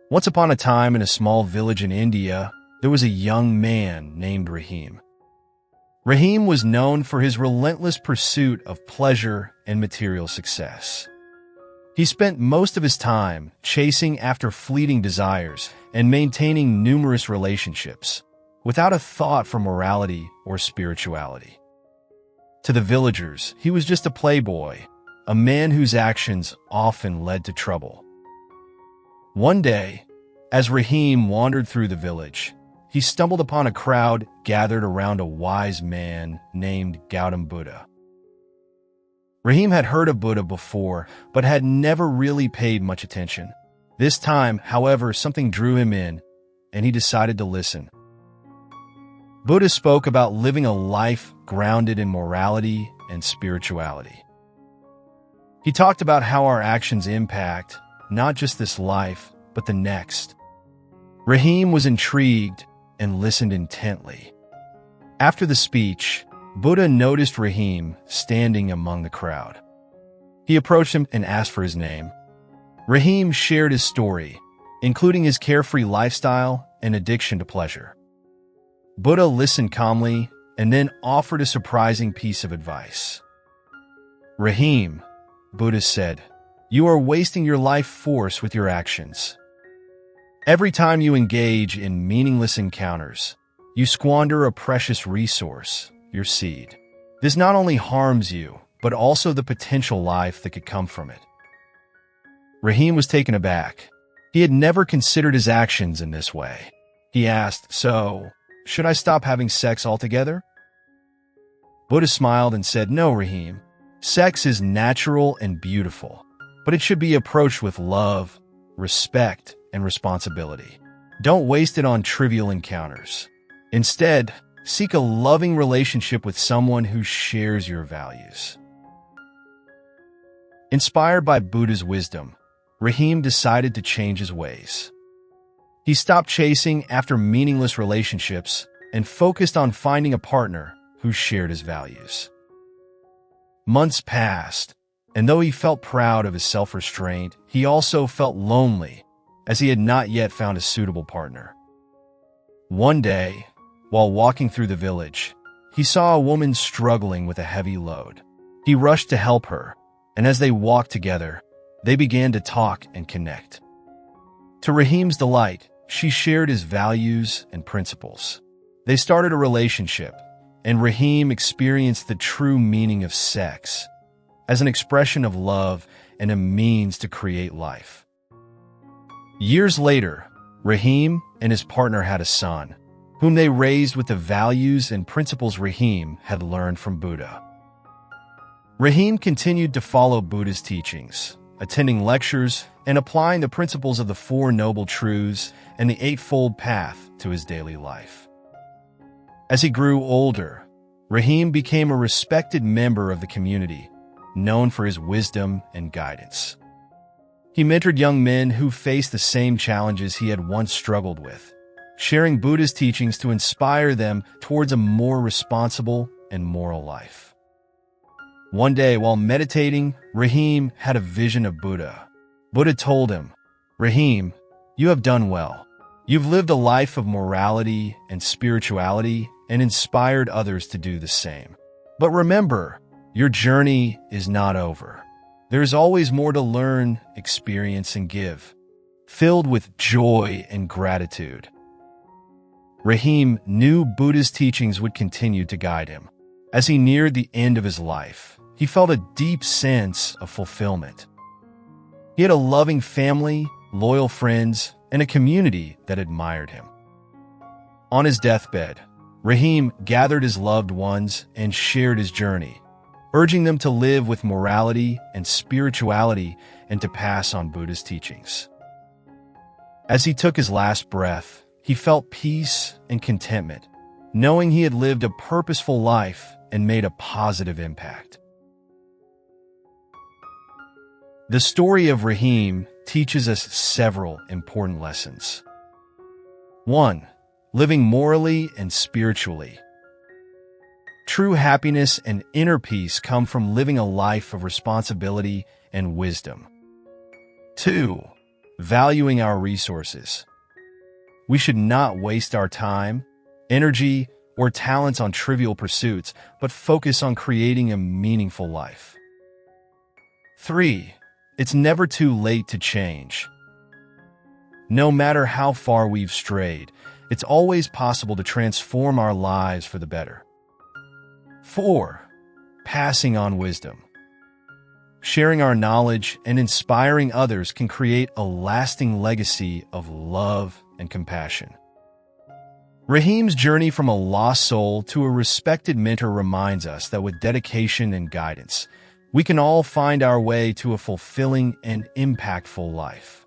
Once upon a time in a small village in India, there was a young man named Rahim. Rahim was known for his relentless pursuit of pleasure and material success. He spent most of his time chasing after fleeting desires and maintaining numerous relationships, without a thought for morality or spirituality. To the villagers, he was just a playboy, a man whose actions often led to trouble. One day, as Rahim wandered through the village, he stumbled upon a crowd gathered around a wise man named Gautam Buddha. Rahim had heard of Buddha before, but had never really paid much attention. This time, however, something drew him in, and he decided to listen. Buddha spoke about living a life grounded in morality and spirituality. He talked about how our actions impact not just this life, but the next. Rahim was intrigued and listened intently. After the speech, Buddha noticed Rahim standing among the crowd. He approached him and asked for his name. Rahim shared his story, including his carefree lifestyle and addiction to pleasure. Buddha listened calmly and then offered a surprising piece of advice. "Rahim," Buddha said, "you are wasting your life force with your actions. Every time you engage in meaningless encounters, you squander a precious resource, your seed. This not only harms you, but also the potential life that could come from it." Rahim was taken aback. He had never considered his actions in this way. He asked, "So, should I stop having sex altogether?" Buddha smiled and said, "No, Rahim. Sex is natural and beautiful, but it should be approached with love, respect, and responsibility. Don't waste it on trivial encounters. Instead, seek a loving relationship with someone who shares your values." Inspired by Buddha's wisdom, Rahim decided to change his ways. He stopped chasing after meaningless relationships and focused on finding a partner who shared his values. Months passed, and though he felt proud of his self-restraint, he also felt lonely, as he had not yet found a suitable partner. One day, while walking through the village, he saw a woman struggling with a heavy load. He rushed to help her, and as they walked together, they began to talk and connect. To Rahim's delight, she shared his values and principles. They started a relationship, and Rahim experienced the true meaning of sex as an expression of love and a means to create life. Years later, Rahim and his partner had a son, whom they raised with the values and principles Rahim had learned from Buddha. Rahim continued to follow Buddha's teachings, attending lectures and applying the principles of the Four Noble Truths and the Eightfold Path to his daily life. As he grew older, Rahim became a respected member of the community, known for his wisdom and guidance. He mentored young men who faced the same challenges he had once struggled with, sharing Buddha's teachings to inspire them towards a more responsible and moral life. One day, while meditating, Rahim had a vision of Buddha. Buddha told him, "Rahim, you have done well. You've lived a life of morality and spirituality and inspired others to do the same. But remember, your journey is not over. There is always more to learn, experience, and give, filled with joy and gratitude." Rahim knew Buddha's teachings would continue to guide him. As he neared the end of his life, he felt a deep sense of fulfillment. He had a loving family, loyal friends, and a community that admired him. On his deathbed, Rahim gathered his loved ones and shared his journey, urging them to live with morality and spirituality and to pass on Buddha's teachings. As he took his last breath, he felt peace and contentment, knowing he had lived a purposeful life and made a positive impact. The story of Rahim teaches us several important lessons. 1. Living morally and spiritually. True happiness and inner peace come from living a life of responsibility and wisdom. 2. valuing our resources. We should not waste our time, energy, or talents on trivial pursuits, but focus on creating a meaningful life. 3. It's never too late to change. No matter how far we've strayed, it's always possible to transform our lives for the better. 4. Passing on wisdom. Sharing our knowledge and inspiring others can create a lasting legacy of love and compassion. Raheem's journey from a lost soul to a respected mentor reminds us that with dedication and guidance, we can all find our way to a fulfilling and impactful life.